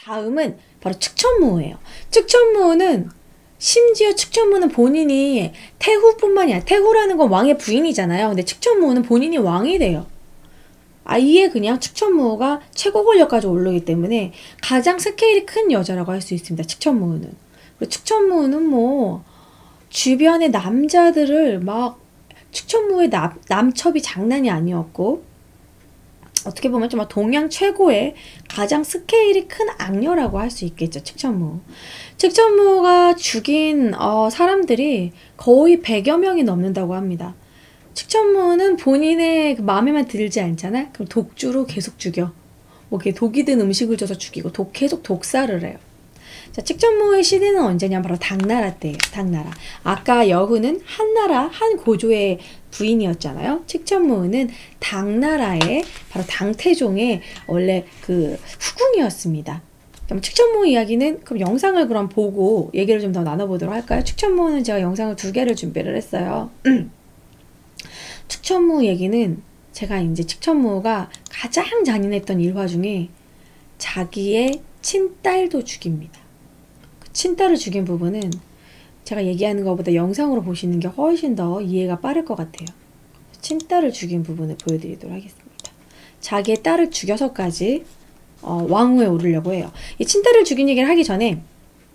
다음은 바로 측천무예요. 측천무는 심지어 측천무는 본인이 태후뿐만이 아니라 태후라는 건 왕의 부인이잖아요. 근데 측천무는 본인이 왕이 돼요. 아예 그냥 측천무가 최고 권력까지 오르기 때문에 가장 스케일이 큰 여자라고 할 수 있습니다. 측천무는. 그리고 측천무는 뭐 주변의 남자들을 막 측천무의 남첩이 장난이 아니었고 어떻게 보면 좀 동양 최고의 가장 스케일이 큰 악녀라고 할 수 있겠죠. 측천무. 측천무가 죽인 사람들이 거의 100여 명이 넘는다고 합니다. 측천무는 본인의 그 마음에만 들지 않잖아? 그럼 독주로 계속 죽여. 뭐 이렇게 독이 든 음식을 줘서 죽이고 계속 독살을 해요. 자, 측천무의 시대는 언제냐면 바로 당나라 때예요. 당나라. 아까 여후는 한나라 한 고조의 부인이었잖아요. 측천무는 당나라의 바로 당태종의 원래 그 후궁이었습니다. 그럼 측천무 이야기는 그럼 영상을 그럼 보고 얘기를 좀 더 나눠보도록 할까요? 측천무는 제가 영상을 2개를 준비를 했어요. 측천무 얘기는 제가 이제 측천무가 가장 잔인했던 일화 중에 자기의 친딸도 죽입니다. 그 친딸을 죽인 부분은 제가 얘기하는 것보다 영상으로 보시는 게 훨씬 더 이해가 빠를 것 같아요. 친딸을 죽인 부분을 보여드리도록 하겠습니다. 자기의 딸을 죽여서까지 왕후에 오르려고 해요. 이 친딸을 죽인 얘기를 하기 전에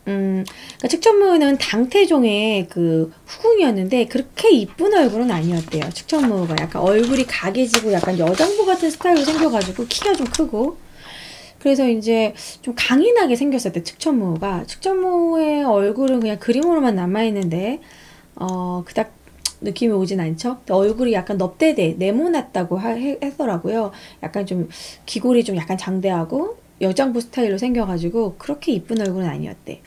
그러니까 측천무는 당태종의 그 후궁이었는데 그렇게 이쁜 얼굴은 아니었대요. 측천무가 약간 얼굴이 가게지고 약간 여장부 같은 스타일로 생겨가지고 키가 좀 크고 그래서 이제 좀 강인하게 생겼을 때 측천무가 측천무의 얼굴은 그냥 그림으로만 남아있는데 그닥 느낌이 오진 않죠. 얼굴이 약간 넙대대 네모났다고 했더라고요. 약간 좀 기골이 좀 약간 장대하고 여장부 스타일로 생겨가지고 그렇게 이쁜 얼굴은 아니었대.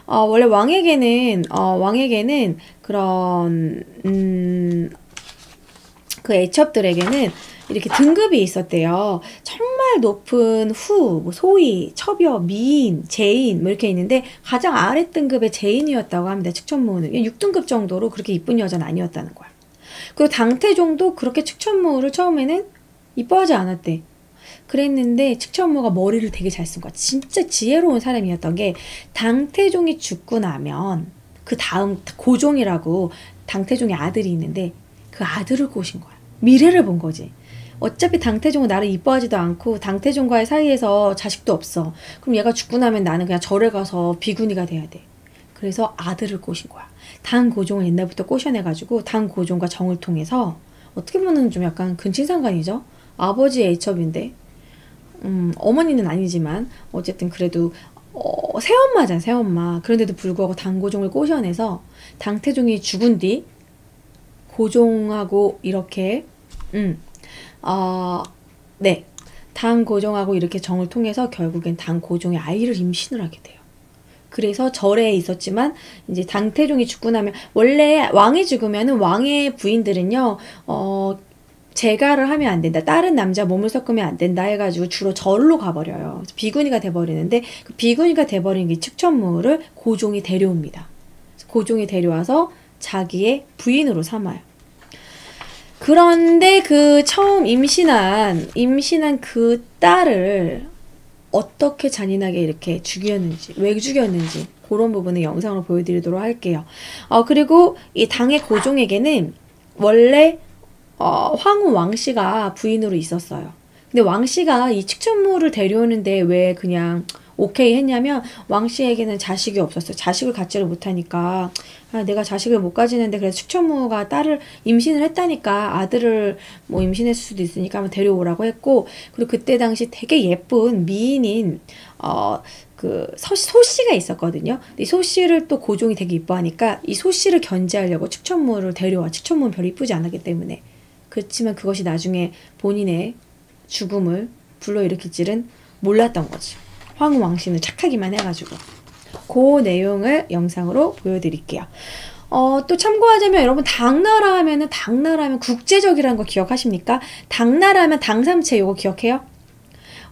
원래 왕에게는 그런 그 애첩들에게는 이렇게 등급이 있었대요. 정말 높은 후, 뭐 소위, 첩여, 미인, 제인 뭐 이렇게 있는데 가장 아래 등급의 제인이었다고 합니다. 측천무는 6등급 정도로 그렇게 이쁜 여자는 아니었다는 거야. 그리고 당태종도 그렇게 측천무를 처음에는 이뻐하지 않았대. 그랬는데 측천무가 머리를 되게 잘 쓴 거야. 진짜 지혜로운 사람이었던 게 당태종이 죽고 나면 그 다음 고종이라고 당태종의 아들이 있는데 그 아들을 꼬신 거야. 미래를 본 거지. 어차피 당태종은 나를 이뻐하지도 않고 당태종과의 사이에서 자식도 없어. 그럼 얘가 죽고 나면 나는 그냥 절에 가서 비구니가 돼야 돼. 그래서 아들을 꼬신 거야. 당고종을 옛날부터 꼬셔내가지고 당고종과 정을 통해서 어떻게 보면 좀 약간 근친상간이죠. 아버지의 애첩인데 어머니는 아니지만 어쨌든 그래도 새엄마잖아. 새엄마. 그런데도 불구하고 당고종을 꼬셔내서 당태종이 죽은 뒤 고종하고 이렇게 네, 당고종하고 이렇게 정을 통해서 결국엔 당고종의 아이를 임신을 하게 돼요. 그래서 절에 있었지만 이제 당태종이 죽고 나면 원래 왕이 죽으면은 왕의 부인들은요 재가를 하면 안 된다. 다른 남자 몸을 섞으면 안 된다 해가지고 주로 절로 가버려요. 비구니가 돼버리는데 그 비구니가 돼버린 게 측천무를 고종이 데려옵니다. 고종이 데려와서 자기의 부인으로 삼아요. 그런데 그 처음 임신한 그 딸을 어떻게 잔인하게 이렇게 죽였는지, 왜 죽였는지 그런 부분을 영상으로 보여드리도록 할게요. 그리고 이 당의 고종에게는 원래 황후 왕씨가 부인으로 있었어요. 근데 왕씨가 이 측천무를 데려오는데 왜 그냥 오케이 했냐면 왕씨에게는 자식이 없었어요. 자식을 갖지를 못하니까 내가 자식을 못 가지는데 그래서 측천무가 딸을 임신을 했다니까 아들을 뭐 임신했을 수도 있으니까 한번 데려오라고 했고 그리고 그때 당시 되게 예쁜 미인인 그 소씨가 있었거든요. 이 소씨를 또 고종이 되게 이뻐하니까 이 소씨를 견제하려고 측천무를 데려와. 측천무는 별로 이쁘지 않았기 때문에. 그렇지만 그것이 나중에 본인의 죽음을 불러일으킬 줄은 몰랐던 거지. 황후 왕씨는 착하기만 해가지고. 그 내용을 영상으로 보여드릴게요. 또 참고하자면 여러분 당나라 하면 국제적이라는 거 기억하십니까? 당나라 하면 당삼체 요거 기억해요?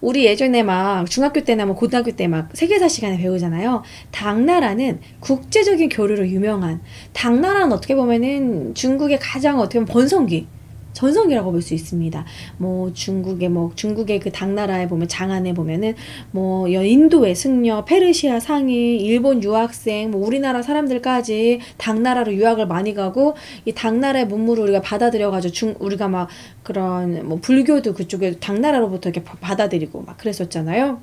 우리 예전에 막 중학교 때나 뭐 고등학교 때 막 세계사 시간에 배우잖아요. 당나라는 국제적인 교류로 유명한 당나라는 어떻게 보면은 중국의 가장 어떻게 보면 번성기 전성기라고 볼 수 있습니다. 뭐 중국의 그 당나라에 보면 장안에 보면은 뭐 인도의 승려, 페르시아 상인, 일본 유학생, 뭐 우리나라 사람들까지 당나라로 유학을 많이 가고 이 당나라의 문물을 우리가 받아들여가지고 우리가 막 그런 뭐 불교도 그쪽에 당나라로부터 이렇게 받아들이고 막 그랬었잖아요.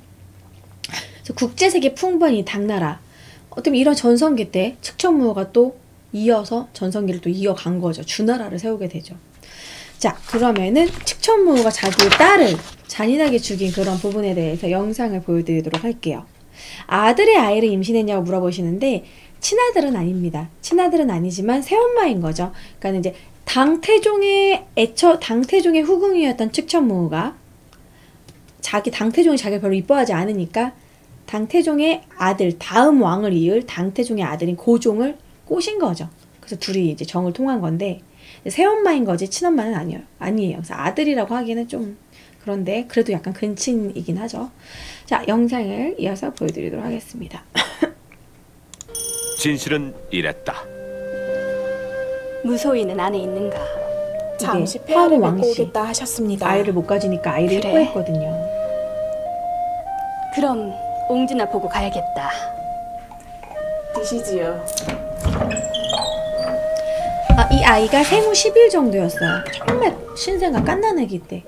그래서 국제세계 풍부한 이 당나라 어떻게 이런 전성기 때 측천무호가 또 이어서 전성기를 또 이어간 거죠. 주나라를 세우게 되죠. 자, 그러면은 측천무호가 자기의 딸을 잔인하게 죽인 그런 부분에 대해서 영상을 보여드리도록 할게요. 아들의 아이를 임신했냐고 물어보시는데 친아들은 아닙니다. 친아들은 아니지만 새엄마인 거죠. 그러니까 이제 당태종의 후궁이었던 측천무호가 당태종이 자기를 별로 이뻐하지 않으니까 당태종의 아들, 다음 왕을 이을 당태종의 아들인 고종을 꼬신 거죠. 그래서 둘이 이제 정을 통한 건데 새엄마인 거지 친엄마는 아니에요. 그래서 아들이라고 하기는 좀 그런데 그래도 약간 근친이긴 하죠. 자, 영상을 이어서 보여드리도록 하겠습니다. 진실은 이랬다. 무소인은 안에 있는가? 잠시 황후 폐하를 뵙고 왕씨. 오겠다 하셨습니다. 아이를 못 가지니까 아이를 그래. 입고했거든요. 그럼 옹주나 보고 가야겠다. 드시지요. 이 아이가 생후 10일 정도였어요. 정말 신생아 갓난아기 때.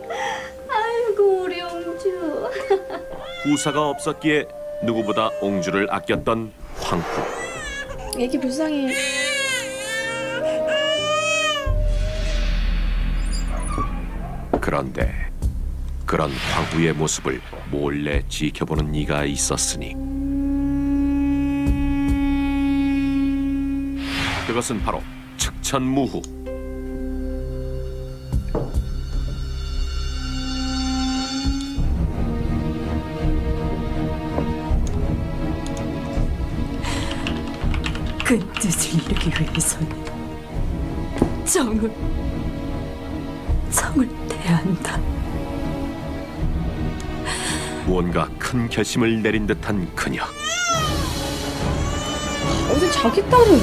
아이고 우리 옹주. 후사가 없었기에 누구보다 옹주를 아꼈던 황후. 애기 불쌍해. 그런데 그런 황후의 모습을 몰래 지켜보는 이가 있었으니 그것은 바로 측천무후. 그 뜻을 이루기 위해서는 정을 대한다. 무언가 큰 결심을 내린 듯한 그녀. 어제 자기 딸을.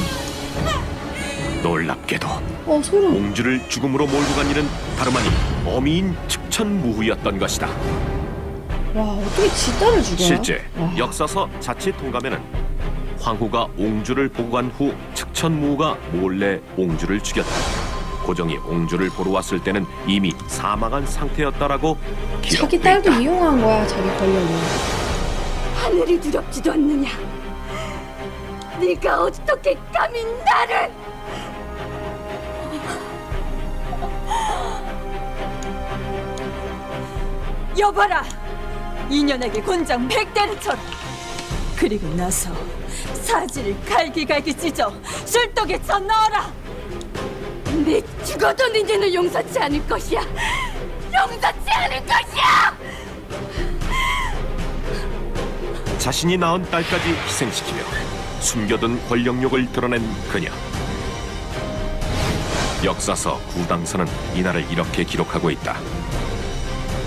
놀랍게도 소름. 옹주를 죽음으로 몰고 간 일은 다름 아닌 어미인 측천무후였던 것이다. 와, 어떻게 지 딸을 죽여요? 실제 와. 역사서 자치 통감에는 황후가 옹주를 보고 간 후 측천무후가 몰래 옹주를 죽였다. 고종이 옹주를 보러 왔을 때는 이미 사망한 상태였다라고 자기 기록돼 딸도 있다. 이용한 거야, 자기 권력을. 하늘이 두렵지도 않느냐? 네가 어떻게 감히 나를? 여봐라! 이년에게 곤장 100대를 쳐라! 그리고 나서 사지를 갈기갈기 찢어 술독에 쳐 넣어라! 네 죽어도 니네는 용서치 않을 것이야. 용서치 않을 것이야. 자신이 낳은 딸까지 희생시키며 숨겨둔 권력욕을 드러낸 그녀. 역사서 구당서는 이날을 이렇게 기록하고 있다.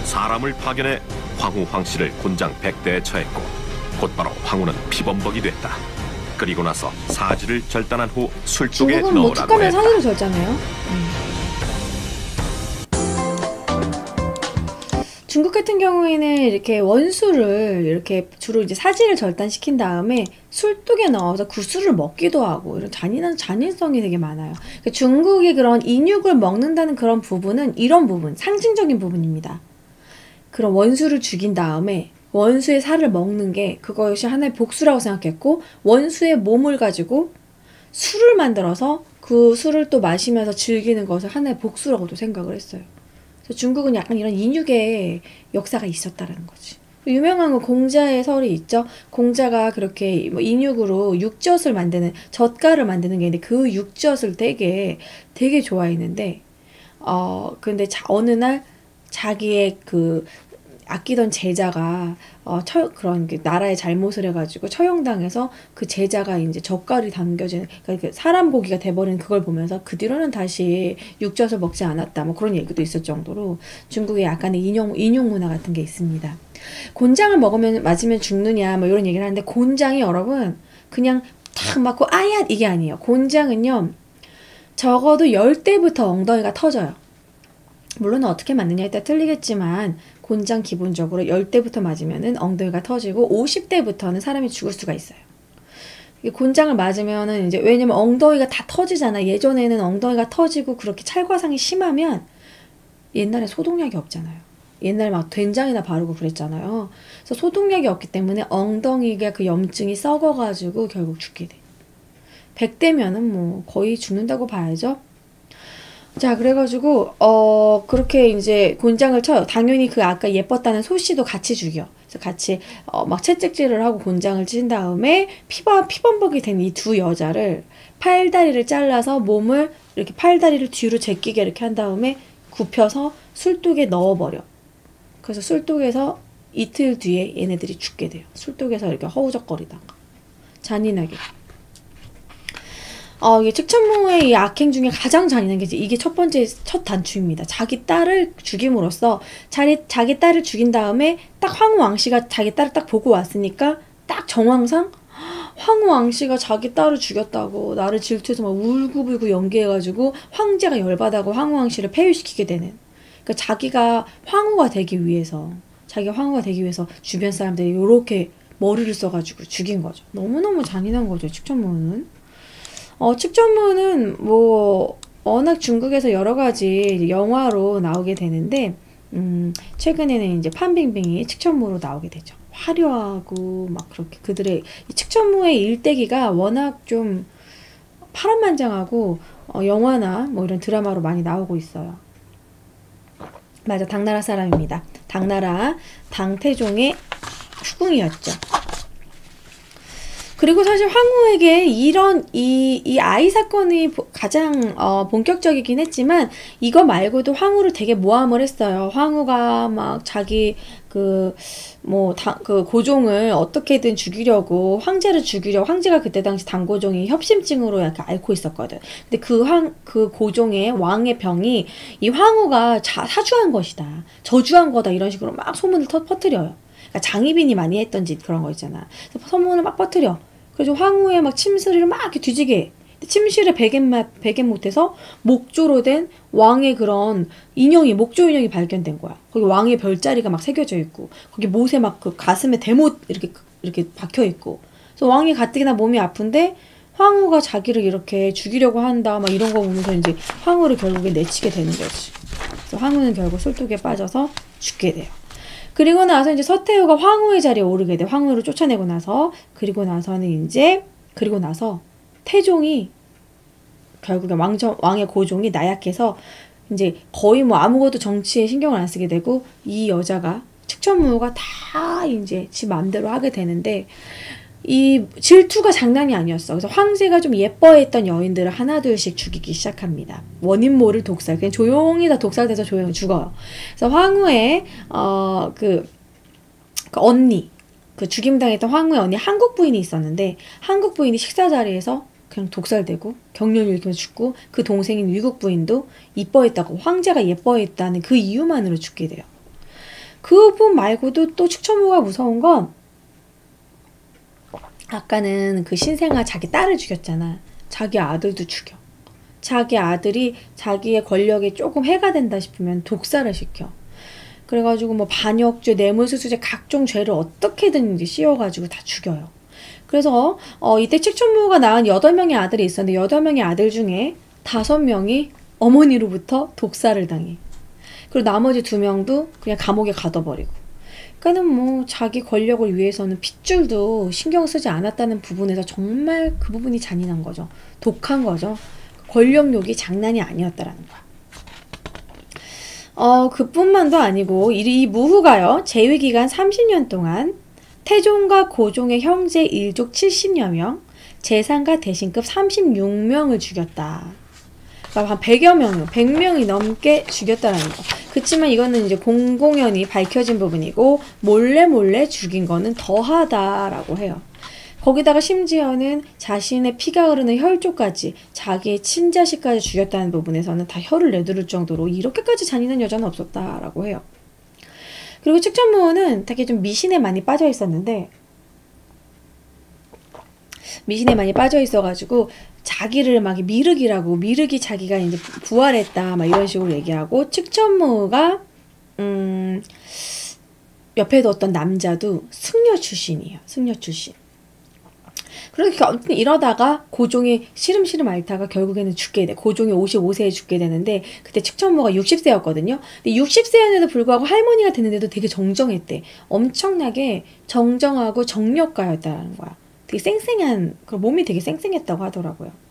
사람을 파견해 황후 황씨를 곤장 100대에 처했고 곧바로 황후는 피범벅이 됐다. 그리고 나서 사지를 절단한 후 술독에 중국은 뭐 넣으라고 툭하면 했다. 사지로 절잖아요. 중국 같은 경우에는 이렇게 원수를 이렇게 주로 이제 사지를 절단시킨 다음에 술독에 넣어서 그 술을 먹기도 하고 이런 잔인성이 되게 많아요. 그러니까 중국의 그런 인육을 먹는다는 그런 부분은 이런 부분, 상징적인 부분입니다. 그런 원수를 죽인 다음에 원수의 살을 먹는 게 그것이 하나의 복수라고 생각했고 원수의 몸을 가지고 술을 만들어서 그 술을 또 마시면서 즐기는 것을 하나의 복수라고도 생각을 했어요. 그래서 중국은 약간 이런 인육의 역사가 있었다라는 거지. 유명한 건 공자의 설이 있죠. 공자가 그렇게 뭐 인육으로 육젓을 만드는 젓갈을 만드는 게 있는데 그 육젓을 되게 좋아했는데 근데 어느 날 자기의 그 아끼던 제자가 그런 나라의 잘못을 해가지고 처형당해서 그 제자가 이제 젓갈이 담겨진 그러니까 사람 고기가 돼버린 그걸 보면서 그 뒤로는 다시 육젓을 먹지 않았다. 뭐 그런 얘기도 있을 정도로 중국에 약간의 인용 문화 같은 게 있습니다. 곤장을 맞으면 죽느냐 뭐 이런 얘기를 하는데 곤장이 여러분 그냥 탁 맞고 아야 이게 아니에요. 곤장은요 적어도 10대부터 엉덩이가 터져요. 물론 어떻게 맞느냐에 따라 틀리겠지만 곤장 기본적으로 10대부터 맞으면은 엉덩이가 터지고 50대부터는 사람이 죽을 수가 있어요. 곤장을 맞으면은 이제 왜냐면 엉덩이가 다 터지잖아. 예전에는 엉덩이가 터지고 그렇게 찰과상이 심하면 옛날에 소독약이 없잖아요. 옛날에 막 된장이나 바르고 그랬잖아요. 그래서 소독약이 없기 때문에 엉덩이가 그 염증이 썩어가지고 결국 죽게 돼. 100대면은 뭐 거의 죽는다고 봐야죠. 자, 그래가지고 그렇게 이제 곤장을 쳐요. 당연히 그 아까 예뻤다는 소씨도 같이 죽여. 그래서 같이 막 채찍질을 하고 곤장을 친 다음에 피범벅이 된 이 두 여자를 팔다리를 잘라서 몸을 이렇게 팔다리를 뒤로 제끼게 이렇게 한 다음에 굽혀서 술독에 넣어버려. 그래서 술독에서 이틀 뒤에 얘네들이 죽게 돼요. 술독에서 이렇게 허우적거리다가 잔인하게. 이게 측천무의 이 악행 중에 가장 잔인한 게 이게 첫 단추입니다. 자기 딸을 죽임으로써 자기 딸을 죽인 다음에 딱 황후 왕씨가 자기 딸을 딱 보고 왔으니까 딱 정황상 황후 왕씨가 자기 딸을 죽였다고 나를 질투해서 막 울고불고 연기해가지고 황제가 열받아고 황후 왕씨를 폐위시키게 되는. 그러니까 자기가 황후가 되기 위해서 주변 사람들이 이렇게 머리를 써가지고 죽인 거죠. 너무너무 잔인한 거죠, 측천무는. 측천무는 뭐 워낙 중국에서 여러 가지 영화로 나오게 되는데 최근에는 이제 판빙빙이 측천무로 나오게 되죠. 화려하고 막 그렇게 그들의 측천무의 일대기가 워낙 좀 파란만장하고 영화나 뭐 이런 드라마로 많이 나오고 있어요. 맞아, 당나라 사람입니다. 당나라 당태종의 후궁이었죠. 그리고 사실 황후에게 이런 이 아이 사건이 가장 본격적이긴 했지만 이거 말고도 황후를 되게 모함을 했어요. 황후가 막 자기 그 고종을 어떻게든 죽이려고 황제가 그때 당시 당고종이 협심증으로 약간 앓고 있었거든. 근데 그 고종의 왕의 병이 이 황후가 사주한 것이다, 저주한 거다, 이런 식으로 막 소문을 퍼뜨려요. 그러니까 장희빈이 많이 했던 짓 그런 거 있잖아. 그래서 소문을 막 퍼뜨려. 그래서 황후의 막 침실을 막 이렇게 뒤지게 해. 침실에 베개 못해서 목조로 된 왕의 그런 목조 인형이 발견된 거야. 거기 왕의 별자리가 막 새겨져 있고, 거기 못에 막 그 가슴에 대못 이렇게 박혀 있고. 그래서 왕이 가뜩이나 몸이 아픈데 황후가 자기를 이렇게 죽이려고 한다, 막 이런 거 보면서 이제 황후를 결국에 내치게 되는 거지. 그래서 황후는 결국 술독에 빠져서 죽게 돼요. 그리고 나서 이제 서태후가 황후의 자리에 오르게 돼. 황후를 쫓아내고 나서. 그리고 나서 태종이 결국에 왕의 고종이 나약해서 이제 거의 뭐 아무것도 정치에 신경을 안 쓰게 되고, 이 여자가 측천무가 다 이제 지 마음대로 하게 되는데 이 질투가 장난이 아니었어. 그래서 황제가 좀 예뻐했던 여인들을 하나둘씩 죽이기 시작합니다. 원인 모를 독살. 그냥 조용히 다 독살돼서 조용히 죽어요. 그래서 황후의 그 언니, 그 죽임당했던 황후의 언니 한국 부인이 있었는데, 한국 부인이 식사 자리에서 그냥 독살되고 경련을 일으키면서 죽고, 그 동생인 위국 부인도 이뻐했다고, 황제가 예뻐했다는 그 이유만으로 죽게 돼요. 그분 말고도 또 측천무가 무서운 건, 아까는 그 신생아 자기 딸을 죽였잖아. 자기 아들도 죽여. 자기 아들이 자기의 권력에 조금 해가 된다 싶으면 독살을 시켜. 그래가지고 뭐 반역죄, 뇌물수수죄 각종 죄를 어떻게든 이제 씌워가지고 다 죽여요. 그래서 이때 측천무가 낳은 8명의 아들이 있었는데 8명의 아들 중에 5명이 어머니로부터 독살을 당해. 그리고 나머지 2명도 그냥 감옥에 가둬버리고. 그러니까는 뭐 자기 권력을 위해서는 핏줄도 신경 쓰지 않았다는 부분에서 정말 그 부분이 잔인한 거죠. 독한 거죠. 권력욕이 장난이 아니었다라는 거야. 그뿐만도 아니고 이 무후가요, 재위기간 30년 동안 태종과 고종의 형제 일족 70여 명, 재상과 대신급 36명을 죽였다. 그러니까 한 100여 명이요. 100명이 넘게 죽였다라는 거. 그치만 이거는 이제 공공연히 밝혀진 부분이고, 몰래 죽인 거는 더하다라고 해요. 거기다가 심지어는 자신의 피가 흐르는 혈족까지, 자기의 친자식까지 죽였다는 부분에서는 다 혀를 내두를 정도로 이렇게까지 잔인한 여자는 없었다라고 해요. 그리고 측천무는 되게 좀 미신에 많이 빠져 있었는데, 미신에 많이 빠져 있어가지고 자기를 막 미륵이라고, 미륵이 자기가 이제 부활했다 막 이런 식으로 얘기하고, 측천무가 옆에 뒀던 남자도 승려 출신이에요. 승려 출신. 그렇게 아무튼 이러다가 고종이 시름시름 앓다가 결국에는 죽게 돼. 고종이 55세에 죽게 되는데 그때 측천무가 60세였거든요. 근데 60세였는데도 불구하고 할머니가 됐는데도 되게 정정했대. 엄청나게 정정하고 정력가였다는 거야. 되게 쌩쌩한, 그 몸이 되게 쌩쌩했다고 하더라고요.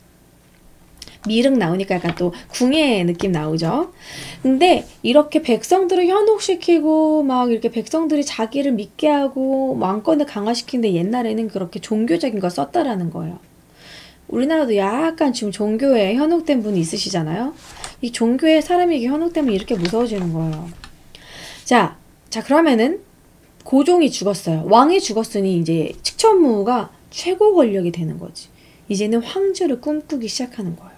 미륵 나오니까 약간 또 궁예 느낌 나오죠. 근데 이렇게 백성들을 현혹시키고 막 이렇게 백성들이 자기를 믿게 하고 왕권을 강화시키는데 옛날에는 그렇게 종교적인 걸 썼다라는 거예요. 우리나라도 약간 지금 종교에 현혹된 분이 있으시잖아요. 이 종교에 사람이 이게 현혹되면 이렇게 무서워지는 거예요. 자 그러면은 고종이 죽었어요. 왕이 죽었으니 이제 측천무가 최고 권력이 되는 거지. 이제는 황제를 꿈꾸기 시작하는 거예요.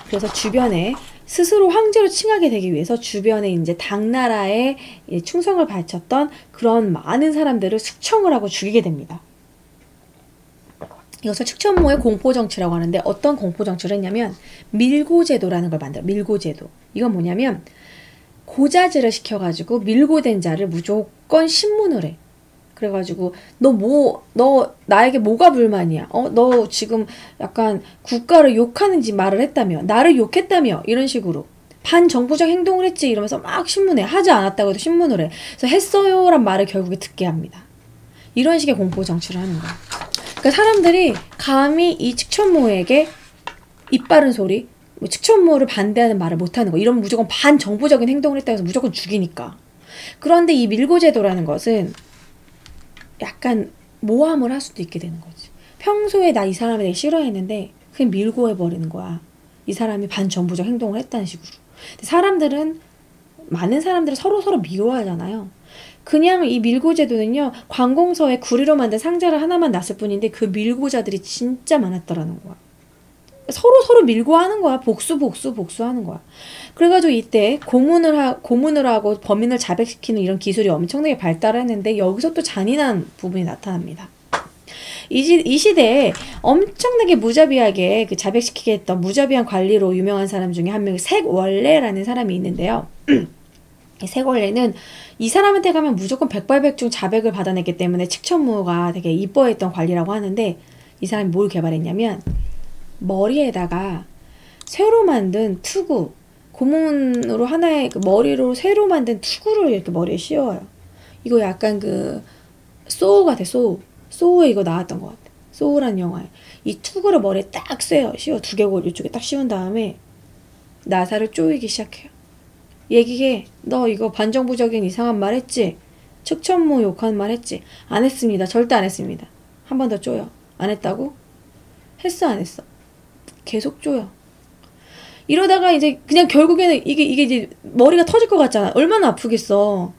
그래서 주변에 스스로 황제로 칭하게 되기 위해서 주변에 이제 당나라에 충성을 바쳤던 그런 많은 사람들을 숙청을 하고 죽이게 됩니다. 이것을 측천무의 공포정치라고 하는데 어떤 공포정치를 했냐면 밀고제도라는 걸 만들어요. 밀고제도. 이건 뭐냐면 고자질을 시켜가지고 밀고된 자를 무조건 신문을 해. 그래가지고 너 나에게 뭐가 불만이야? 너 지금 약간 국가를 욕하는지 말을 했다며, 나를 욕했다며, 이런 식으로 반정부적 행동을 했지 이러면서 막 신문해. 하지 않았다고 해도 신문을 해. 그래서 했어요란 말을 결국에 듣게 합니다. 이런 식의 공포 정치를 하는 거야. 그러니까 사람들이 감히 이 측천무에게 입 바른 소리, 측천무를 반대하는 말을 못하는 거, 이러면 무조건 반정부적인 행동을 했다고 해서 무조건 죽이니까. 그런데 이 밀고제도라는 것은 약간 모함을 할 수도 있게 되는 거지. 평소에 나 이 사람을 되게 싫어했는데 그냥 밀고 해버리는 거야. 이 사람이 반정부적 행동을 했다는 식으로. 근데 많은 사람들은 서로 미워하잖아요. 그냥 이 밀고제도는요, 관공서에 구리로 만든 상자를 하나만 놨을 뿐인데 그 밀고자들이 진짜 많았더라는 거야. 서로 밀고 하는 거야. 복수하는 거야. 그래가지고 이때 고문을 하고 범인을 자백시키는 이런 기술이 엄청나게 발달했는데 여기서 또 잔인한 부분이 나타납니다. 이 시대에 엄청나게 무자비하게 그 자백시키게 했던 무자비한 관리로 유명한 사람 중에 한 명이 색월래라는 사람이 있는데요. 이 색월래는 이 사람한테 가면 무조건 백발백중 자백을 받아냈기 때문에 측천무가 되게 이뻐했던 관리라고 하는데 이 사람이 뭘 개발했냐면 머리에다가 새로 만든 투구, 고문으로 하나의 그 머리로 새로 만든 투구를 이렇게 머리에 씌워요. 이거 약간 그 소우 같아. 소우에 이거 나왔던 것 같아. 소우란 영화에 이 투구를 머리에 딱 씌워. 두개골 이쪽에 딱 씌운 다음에 나사를 쪼이기 시작해요. 얘기해. 너 이거 반정부적인 이상한 말 했지? 측천무 욕하는 말 했지? 안 했습니다. 절대 안 했습니다. 한 번 더 쪼여. 안 했다고? 했어 안 했어? 계속 쪼여. 이러다가 이제 그냥 결국에는 이게 이제 머리가 터질 것 같잖아. 얼마나 아프겠어.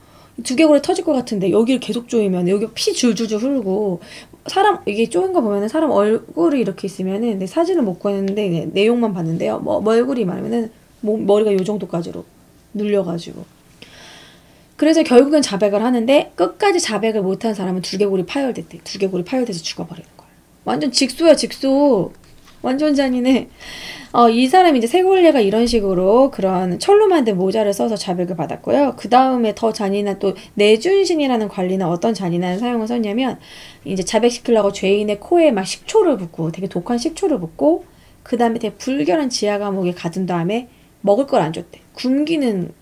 두개골에 터질 것 같은데 여기를 계속 쪼이면 여기 피 줄줄줄 흐르고 사람 이게 쪼인 거 보면은 사람 얼굴이 이렇게 있으면은 내 사진을 못 구했는데 내용만 봤는데요. 얼굴이 말하면은 머리가 요 정도까지로 눌려가지고. 그래서 결국엔 자백을 하는데 끝까지 자백을 못한 사람은 두개골이 파열됐대. 두개골이 파열돼서 죽어버리는 거야. 완전 직소야 직소. 완전 잔인해. 이 사람이 이제 색월래가 이런 식으로 그런 철로 만든 모자를 써서 자백을 받았고요. 그 다음에 더 잔인한 또 내준신이라는 관리는 어떤 잔인한 사용을 썼냐면 이제 자백시키려고 죄인의 코에 막 식초를 붓고 되게 독한 식초를 붓고 그 다음에 되게 불결한 지하 감옥에 가둔 다음에 먹을 걸 안 줬대. 굶기는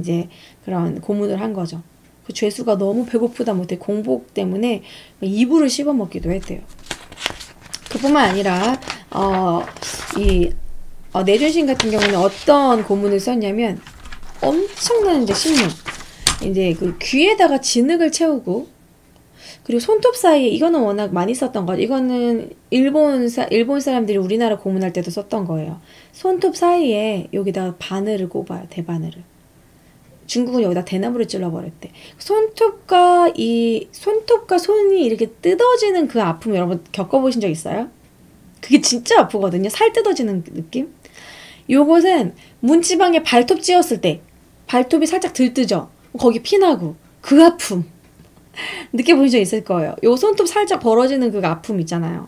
이제 그런 고문을 한 거죠. 그 죄수가 너무 배고프다 못해 공복 때문에 이불을 씹어 먹기도 했대요. 그뿐만 아니라 내준신 같은 경우는 어떤 고문을 썼냐면 엄청난 이제 신문, 이제 그 귀에다가 진흙을 채우고 그리고 손톱 사이에 이거는 워낙 많이 썼던 거죠. 이거는 일본 사람들이 우리나라 고문할 때도 썼던 거예요. 손톱 사이에 여기다가 바늘을 꼽아요. 대바늘을. 중국은 여기다 대나무를 찔러버렸대. 손톱과 손이 이렇게 뜯어지는 그 아픔 여러분 겪어보신 적 있어요? 그게 진짜 아프거든요. 살 뜯어지는 느낌? 요것은 문지방에 발톱 찧었을 때 발톱이 살짝 들뜨죠? 거기 피나고 그 아픔. 느껴보신 적 있을 거예요. 요 손톱 살짝 벌어지는 그 아픔 있잖아요.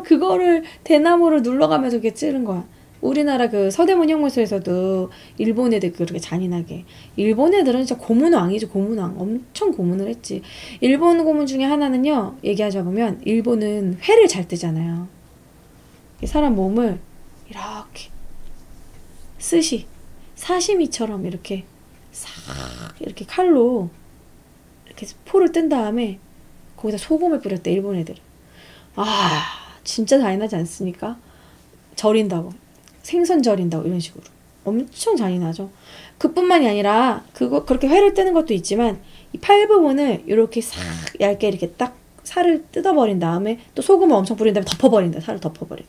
그거를 대나무를 눌러가면서 이렇게 찌른 거야. 우리나라 그 서대문 형무소에서도 일본 애들 그렇게 잔인하게. 일본 애들은 진짜 고문왕이죠, 고문왕. 엄청 고문을 했지. 일본 고문 중에 하나는요, 얘기하자 보면, 일본은 회를 잘 뜨잖아요. 사람 몸을 이렇게 스시, 사시미처럼 이렇게 싹, 이렇게 칼로 이렇게 포를 뜬 다음에 거기다 소금을 뿌렸대, 일본 애들은. 진짜 잔인하지 않습니까? 절인다고. 생선 절인다고, 이런 식으로. 엄청 잔인하죠. 그뿐만이 아니라, 그렇게 회를 뜨는 것도 있지만, 이 팔 부분을 이렇게 싹 얇게 이렇게 딱 살을 뜯어버린 다음에, 또 소금을 엄청 뿌린 다음에 덮어버린다, 살을 덮어버린.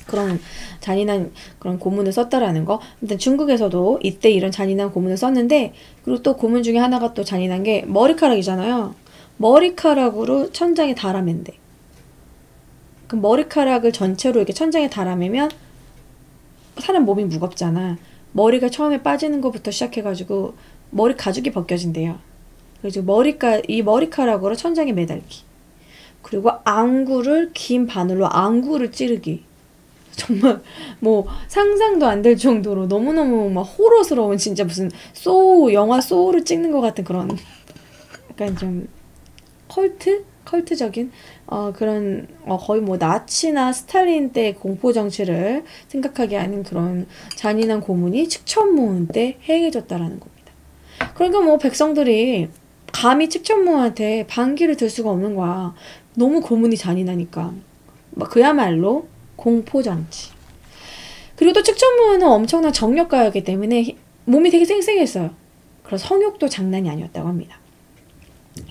그런 잔인한 그런 고문을 썼다라는 거. 일단 중국에서도 이때 이런 잔인한 고문을 썼는데, 그리고 또 고문 중에 하나가 또 잔인한 게 머리카락이잖아요. 머리카락으로 천장에 달아맨대. 그 머리카락을 전체로 이렇게 천장에 달아매면 사람 몸이 무겁잖아. 머리가 처음에 빠지는 것부터 시작해가지고 머리 가죽이 벗겨진대요. 그래서 이 머리카락으로 천장에 매달기. 그리고 앙구를 긴 바늘로 앙구를 찌르기. 정말 뭐 상상도 안 될 정도로 너무너무 막 호러스러운, 진짜 무슨 영화 소울을 찍는 것 같은 그런 약간 좀 컬트적인 그런 거의 뭐 나치나 스탈린 때 공포 정치를 생각하게 하는 그런 잔인한 고문이 측천무훈 때 행해졌다라는 겁니다. 그러니까 뭐 백성들이 감히 측천무훈한테 반기를 들 수가 없는 거야. 너무 고문이 잔인하니까. 막 그야말로 공포정치. 그리고 또 측천무훈은 엄청난 정력가였기 때문에 몸이 되게 쌩쌩했어요. 그래서 성욕도 장난이 아니었다고 합니다.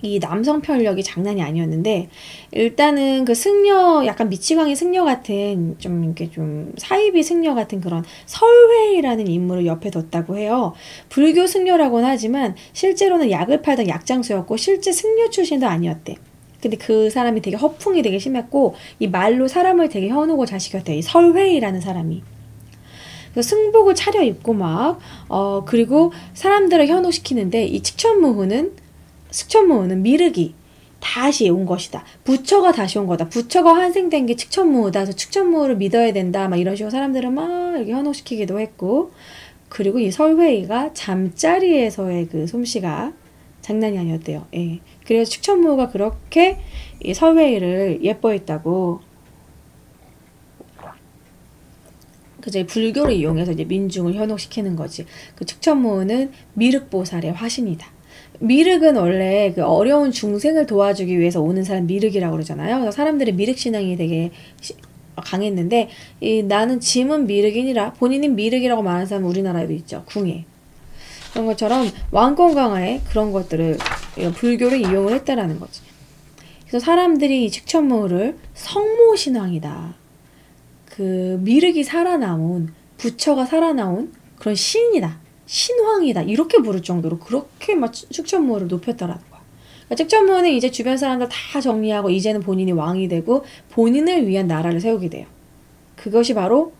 이 남성 편력이 장난이 아니었는데, 일단은 그 승려, 약간 미치광이 승려 같은 좀 이렇게 좀 사이비 승려 같은 그런 설회이라는 인물을 옆에 뒀다고 해요. 불교 승려라고는 하지만 실제로는 약을 팔던 약장수였고 실제 승려 출신도 아니었대. 근데 그 사람이 되게 허풍이 되게 심했고, 이 말로 사람을 되게 현혹을 잘 시켰대. 이 설회이라는 사람이. 그래서 승복을 차려입고 막 그리고 사람들을 현혹시키는데, 이 측천무훈은 미륵이 다시 온 것이다. 부처가 다시 온 거다. 부처가 환생된 게 측천무후다. 그래서 측천무후를 믿어야 된다. 막 이런 식으로 사람들을 막 이렇게 현혹시키기도 했고, 그리고 이 설회이가 잠자리에서의 그 솜씨가 장난이 아니었대요. 예. 그래서 측천무후가 그렇게 이 설회이를 예뻐했다고. 그래서 불교를 이용해서 이제 민중을 현혹시키는 거지. 그 측천무후는 미륵보살의 화신이다. 미륵은 원래 그 어려운 중생을 도와주기 위해서 오는 사람 미륵이라고 그러잖아요. 그래서 사람들이 미륵신앙이 되게 강했는데, 나는 짐은 미륵이니라, 본인은 미륵이라고 말하는 사람은 우리나라에도 있죠. 궁예. 그런 것처럼 왕권 강화에 그런 것들을, 불교를 이용을 했다라는 거지. 그래서 사람들이 이 측천무후를 성모신앙이다. 그 미륵이 살아나온, 부처가 살아나온 그런 신이다. 신황이다. 이렇게 부를 정도로 그렇게 막 측천무후를 높였다라는 거야. 그러니까 측천무후는 이제 주변 사람들 다 정리하고 이제는 본인이 왕이 되고 본인을 위한 나라를 세우게 돼요. 그것이 바로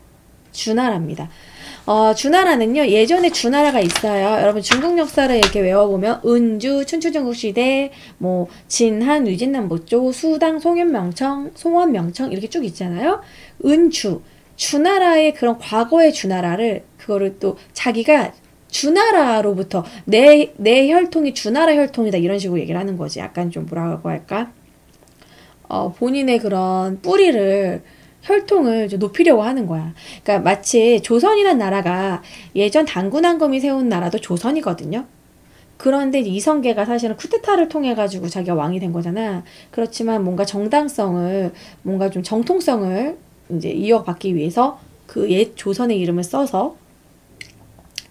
주나라입니다. 주나라는요, 예전에 주나라가 있어요. 여러분 중국 역사를 이렇게 외워보면 은주, 춘추전국시대, 뭐 진한, 위진남북조, 수당, 송원명청 이렇게 쭉 있잖아요. 주나라의 그런 과거의 주나라를, 그거를 또 자기가 주나라로부터 내 혈통이 주나라 혈통이다, 이런 식으로 얘기를 하는 거지. 약간 좀 뭐라고 할까? 본인의 그런 뿌리를, 혈통을 좀 높이려고 하는 거야. 그러니까 마치 조선이란 나라가 예전 단군왕검이 세운 나라도 조선이거든요. 그런데 이성계가 사실은 쿠데타를 통해 가지고 자기가 왕이 된 거잖아. 그렇지만 뭔가 정당성을, 뭔가 좀 정통성을 이제 이어받기 위해서 그 옛 조선의 이름을 써서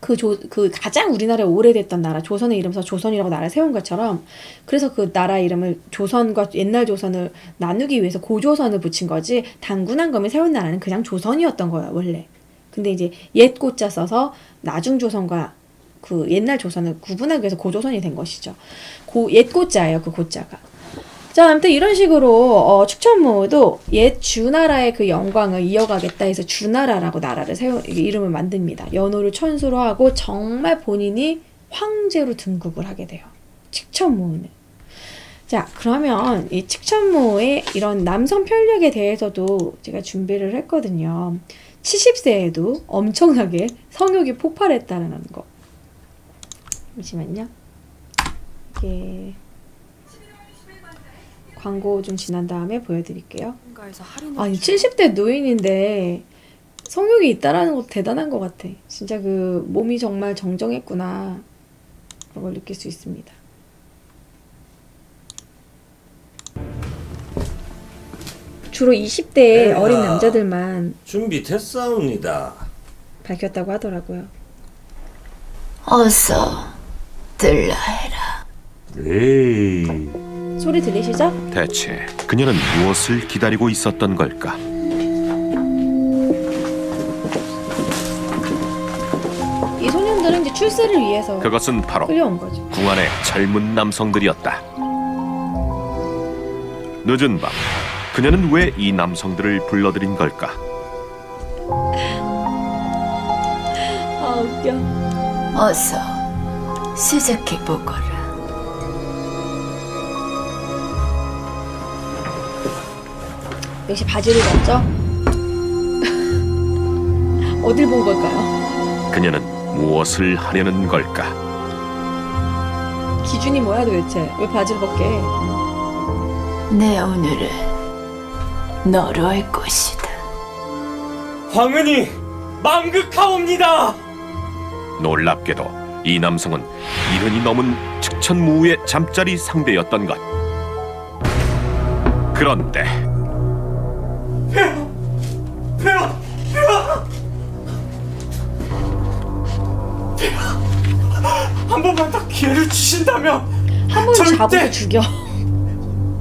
그 가장 우리나라에 오래됐던 나라 조선의 이름 써서 조선이라고 나라를 세운 것처럼, 그래서 그 나라 이름을 조선과 옛날 조선을 나누기 위해서 고조선을 붙인 거지, 단군왕검이 세운 나라는 그냥 조선이었던 거야 원래. 근데 이제 옛 고자 써서 나중 조선과 그 옛날 조선을 구분하기 위해서 고조선이 된 것이죠. 옛 고자예요, 그 고자가. 자, 아무튼 이런 식으로 측천무후도 옛 주나라의 그 영광을 이어가겠다 해서 주나라라고 나라를 이름을 만듭니다. 연호를 천수로 하고 정말 본인이 황제로 등극을 하게 돼요. 측천무후는. 자, 그러면 이 칙천모의 이런 남성 편력에 대해서도 제가 준비를 했거든요. 70세에도 엄청나게 성욕이 폭발했다는 거. 잠시만요. 이게 광고 좀 지난 다음에 보여드릴게요. 아니 70대 노인인데 성욕이 있다라는 것도 대단한 것 같아. 진짜 그 몸이 정말 정정했구나 그런 걸 느낄 수 있습니다. 주로 20대의 어린 남자들만 준비됐사옵니다. 밝혔다고 하더라고요. 어서 들라 해라. 에이. 소리 들리시죠? 대체 그녀는 무엇을 기다리고 있었던 걸까? 이 소년들은 이제 출세를 위해서 그것은 바로 끌려온 거죠. 궁안의 젊은 남성들이었다. 늦은 밤, 그녀는 왜 이 남성들을 불러들인 걸까? 아 웃겨. 어서 시작해 보거라. 역시 바지를 봤죠? 어딜 본 걸까요? 그녀는 무엇을 하려는 걸까? 기준이 뭐야 도대체? 왜 바지를 벗게 해? 내 오늘은 너로 할 것이다. 황은이 망극하옵니다. 놀랍게도 이 남성은 70이 넘은 칙천무후의 잠자리 상대였던 것. 그런데 한 번만 더 기회를 주신다면 한 번 잡아서 죽여.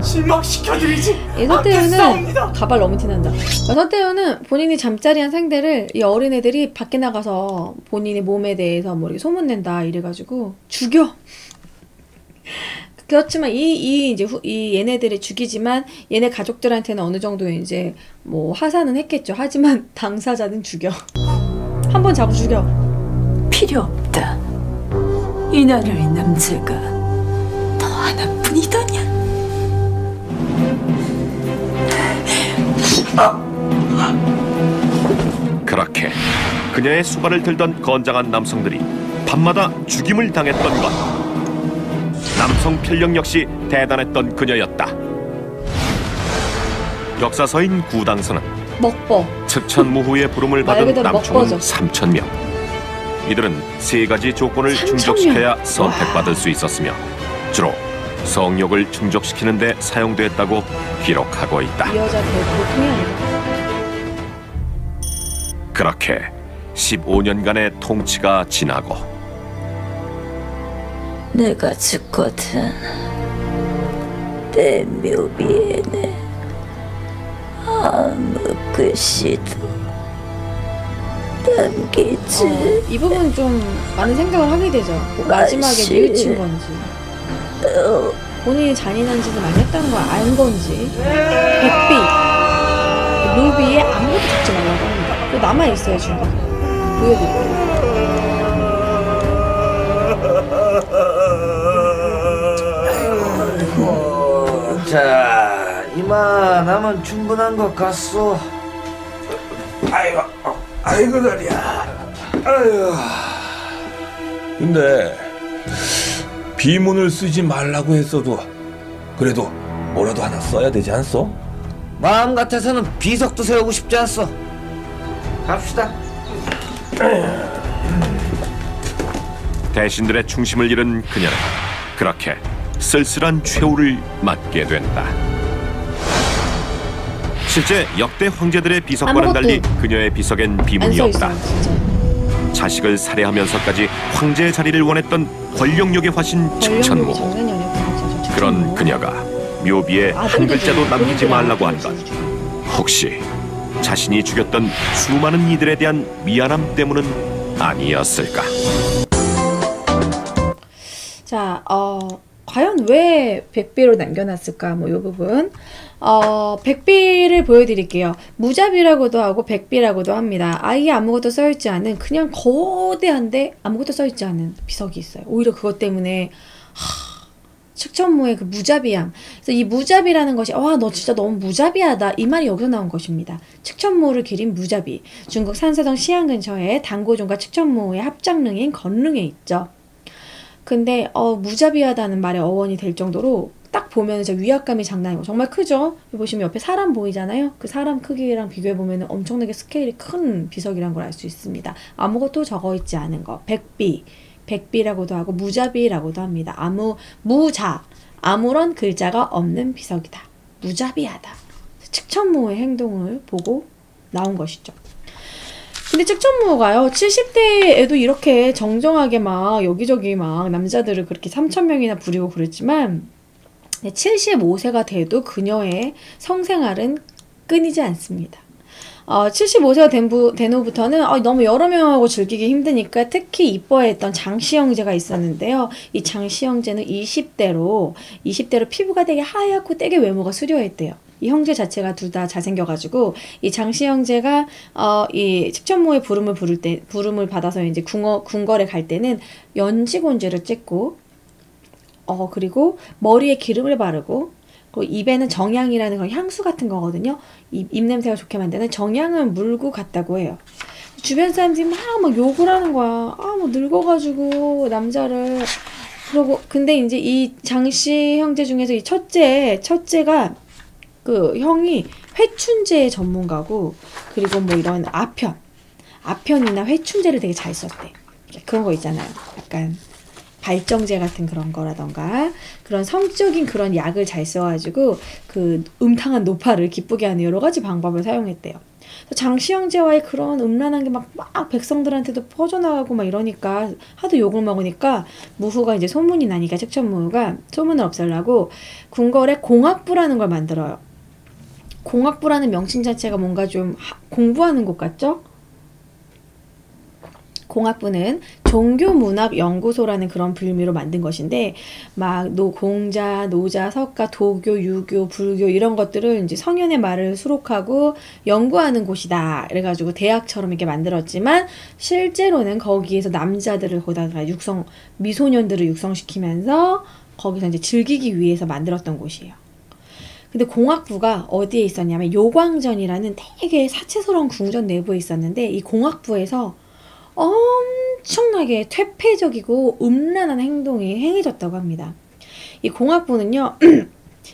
실망시켜드리지 이 서태우는 않겠사옵니다. 가발 너무 티난다. 서태우는 본인이 잠자리한 상대를 이 어린애들이 밖에 나가서 본인의 몸에 대해서 뭐 이렇게 소문낸다 이래가지고 죽여. 그렇지만 이 얘네들이 죽이지만 얘네 가족들한테는 어느 정도 이제 뭐 하사는 했겠죠. 하지만 당사자는 죽여. 한 번 잡고 죽여. 필요 없다. 이 나라의 남자가 너 하나뿐이더냐? 그렇게 그녀의 수발을 들던 건장한 남성들이 밤마다 죽임을 당했던 것. 남성 편력 역시 대단했던 그녀였다. 역사서인 구당서는 먹버. 칙천무후의 부름을 말 받은 그대로 남총은 먹버죠. 3,000명. 이들은 세 가지 조건을 3,000명. 충족시켜야 선택받을 수 있었으며 주로 성욕을 충족시키는 데 사용됐다고 기록하고 있다. 이 여자 보통이 아니다. 그렇게 15년간의 통치가 지나고 내가 죽거든 내 묘비에는 아무 글씨도 남기지 이 부분 좀 많은 생각을 하게 되죠. 마지막에 아씨. 뉘우친 건지 본인이 잔인한 짓을 많이 했다는 걸 안 건지. 백비 묘비에 아무것도 잡지 말라고 합니다. 그 남아있어요 지금. 보여드릴게요. 자, 이만하면 충분한 것 같소. 아이고 다리야. 아유. 근데 비문을 쓰지 말라고 했어도 그래도 뭐라도 하나 써야 되지 않소? 마음 같아서는 비석도 세우고 싶지 않소. 갑시다. 대신들의 중심을 잃은 그녀는 그렇게 쓸쓸한 최후를 맞게 된다. 실제 역대 황제들의 비석과는 아무것도 달리 그녀의 비석엔 안 비문이 없다. 써있어요 진짜. 자식을 살해하면서까지 황제의 자리를 원했던 권력욕의 화신 권력욕이 칙천무. 장난이 아니었구나 진짜. 그런 그녀가 묘비에 한 글자도 남기지 말라고 한 것. 혹시 자신이 죽였던 수많은 이들에 대한 미안함 때문은 아니었을까? 자, 과연 왜 백비로 남겨놨을까? 뭐 이 부분. 백비를 보여드릴게요. 무자비라고도 하고 백비라고도 합니다. 아예 아무것도 써있지 않은 그냥 거대한데 아무것도 써있지 않은 비석이 있어요. 오히려 그것 때문에 측천무의 그 무자비함. 그래서 이 무자비라는 것이 와, 너 진짜 너무 무자비하다. 이 말이 여기서 나온 것입니다. 측천무를 기린 무자비. 중국 산사성 시안 근처에 당고종과 측천무의 합작릉인 건릉에 있죠. 근데 무자비하다는 말의 어원이 될 정도로 딱 보면 진짜 위압감이 장난이고 정말 크죠. 보시면 옆에 사람 보이잖아요. 그 사람 크기랑 비교해 보면 엄청나게 스케일이 큰 비석이란 걸 알 수 있습니다. 아무것도 적어 있지 않은 거. 백비라고도 하고 무자비라고도 합니다. 아무런 글자가 없는 비석이다. 무자비하다. 측천무의 행동을 보고 나온 것이죠. 근데 측천무가요, 70대에도 이렇게 정정하게 막 여기저기 막 남자들을 그렇게 3,000명이나 부리고 그랬지만 75세가 돼도 그녀의 성생활은 끊이지 않습니다. 75세가 된 후부터는 너무 여러 명하고 즐기기 힘드니까 특히 이뻐했던 장씨 형제가 있었는데요. 이 장씨 형제는 20대로 피부가 되게 하얗고 되게 외모가 수려했대요. 이 형제 자체가 둘 다 잘생겨가지고 이 장씨 형제가 이 측천무의 부름을 받아서 이제 궁궐에 갈 때는 연지곤지를 찍고 그리고 머리에 기름을 바르고 그리고 입에는 정향이라는 그런 향수 같은 거거든요. 입냄새가 좋게 만드는 정향을 물고 갔다고 해요. 주변 사람들이 막 욕을 하는 거야. 뭐 늙어가지고 남자를. 그러고 근데 이제 이 장씨 형제 중에서 이 첫째가 그 형이 회춘제 전문가고 그리고 뭐 이런 아편이나 회춘제를 되게 잘 썼대. 그런 거 있잖아요. 약간 발정제 같은 그런 거라던가 그런 성적인 그런 약을 잘 써가지고 그 음탕한 노파를 기쁘게 하는 여러 가지 방법을 사용했대요. 장씨 형제와의 그런 음란한 게 막 백성들한테도 퍼져나가고 막 이러니까 하도 욕을 먹으니까 무후가 이제 소문이 나니까 측천무가 소문을 없애려고 궁궐에 공학부라는 걸 만들어요. 공학부라는 명칭 자체가 뭔가 좀 공부하는 곳 같죠? 공학부는 종교문학연구소라는 그런 빌미로 만든 것인데 막 공자, 노자, 석가, 도교, 유교, 불교 이런 것들을 이제 성현의 말을 수록하고 연구하는 곳이다. 그래가지고 대학처럼 이렇게 만들었지만 실제로는 거기에서 남자들을 거기다가 미소년들을 육성시키면서 거기서 이제 즐기기 위해서 만들었던 곳이에요. 근데 공학부가 어디에 있었냐면 요광전이라는 되게 사치스러운 궁전 내부에 있었는데 이 공학부에서 엄청나게 퇴폐적이고 음란한 행동이 행해졌다고 합니다. 이 공학부는요,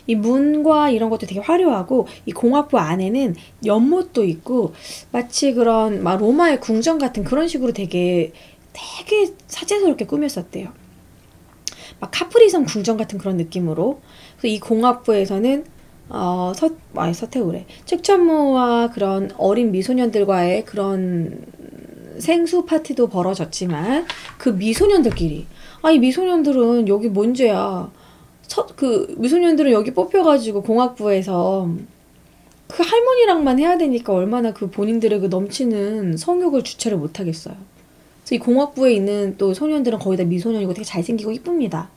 이 문과 이런 것도 되게 화려하고 이 공학부 안에는 연못도 있고 마치 그런 막 로마의 궁전 같은 그런 식으로 되게 사치스럽게 꾸몄었대요. 막 카프리성 궁전 같은 그런 느낌으로. 그래서 이 공학부에서는 서태후래 측천무와 그런 어린 미소년들과의 그런 생수 파티도 벌어졌지만 그 미소년들끼리 이 미소년들은 여기 뭔 죄야. 그 미소년들은 여기 뽑혀가지고 공학부에서 그 할머니랑만 해야 되니까 얼마나 그 본인들의 그 넘치는 성욕을 주체를 못하겠어요. 그래서 이 공학부에 있는 또 소년들은 거의 다 미소년이고 되게 잘생기고 이쁩니다.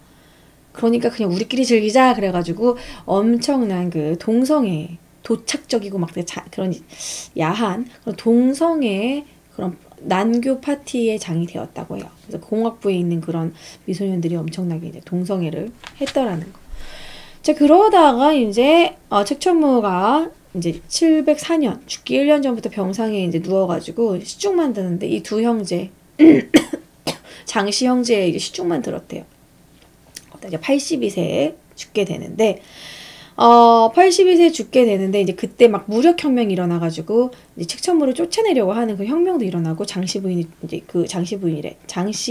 그러니까 그냥 우리끼리 즐기자 그래가지고 엄청난 그 동성애 도착적이고 막 그런 야한 그런 동성애 그런 난교 파티의 장이 되었다고 해요. 그래서 공학부에 있는 그런 미소년들이 엄청나게 이제 동성애를 했더라는 거. 자, 그러다가 이제 측천무가 이제 704년 죽기 1년 전부터 병상에 이제 누워가지고 시중 만드는데 이 두 형제 장씨 형제의 이제 시중만 들었대요. 이제 82세에 죽게 되는데 82세에 죽게 되는데 이제 그때 막 무력혁명이 일어나가지고 이제 측천무를 쫓아내려고 하는 그 혁명도 일어나고 장씨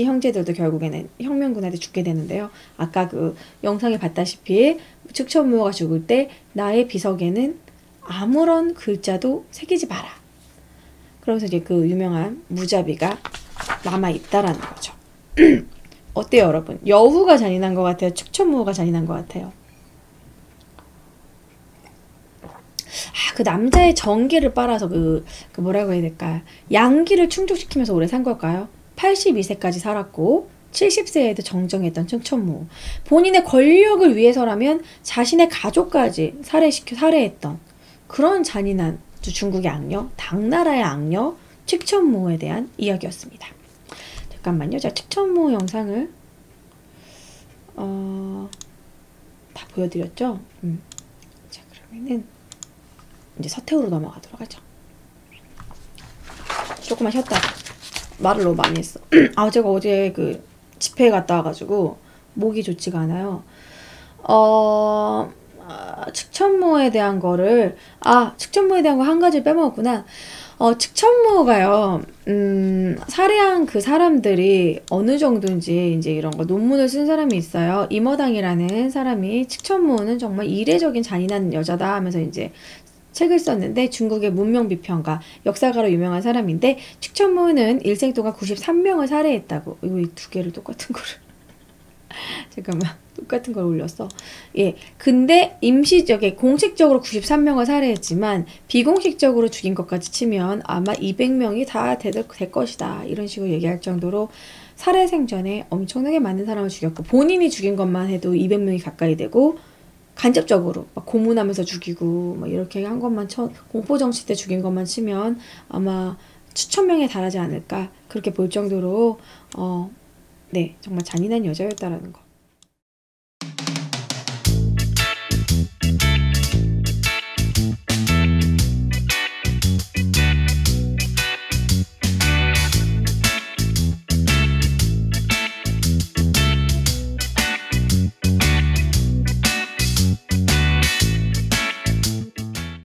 형제들도 결국에는 혁명군한테 죽게 되는데요. 아까 그 영상에 봤다시피 측천무가 죽을 때 나의 비석에는 아무런 글자도 새기지 마라. 그러면서 이제 그 유명한 무자비가 남아있다라는 거죠. 어때요, 여러분? 여후가 잔인한 것 같아요? 측천무가 잔인한 것 같아요? 그 남자의 정기를 빨아서 그 뭐라고 해야 될까? 양기를 충족시키면서 오래 산 걸까요? 82세까지 살았고 70세에도 정정했던 측천무. 본인의 권력을 위해서라면 자신의 가족까지 살해했던 그런 잔인한 중국의 악녀, 당나라의 악녀 측천무에 대한 이야기였습니다. 잠깐만요. 제가 측천무 영상을 다 보여드렸죠? 자, 그러면은 이제 서태후로 넘어가도록 하죠. 조금만 쉬었다. 말을 너무 많이 했어. 제가 어제 그 집회에 갔다 와가지고 목이 좋지가 않아요. 측천무에 대한 거를 측천무에 대한 거 한 가지 빼먹었구나. 측천무가요, 살해한 그 사람들이 어느 정도인지 이제 이런 거 논문을 쓴 사람이 있어요. 임어당이라는 사람이 측천무는 정말 이례적인 잔인한 여자다 하면서 이제 책을 썼는데, 중국의 문명비평가, 역사가로 유명한 사람인데, 측천무는 일생 동안 93명을 살해했다고. 이거 이 두 개를 똑같은 거를. 잠깐만, 똑같은 걸 올렸어. 예, 근데 공식적으로 93명을 살해했지만 비공식적으로 죽인 것까지 치면 아마 200명이 다 될 것이다, 이런 식으로 얘기할 정도로 살해 생전에 엄청나게 많은 사람을 죽였고, 본인이 죽인 것만 해도 200명이 가까이 되고, 간접적으로 막 고문하면서 죽이고 막 이렇게 한 것만 공포정치 때 죽인 것만 치면 아마 수천 명에 달하지 않을까, 그렇게 볼 정도로 네, 정말 잔인한 여자였다라는 거.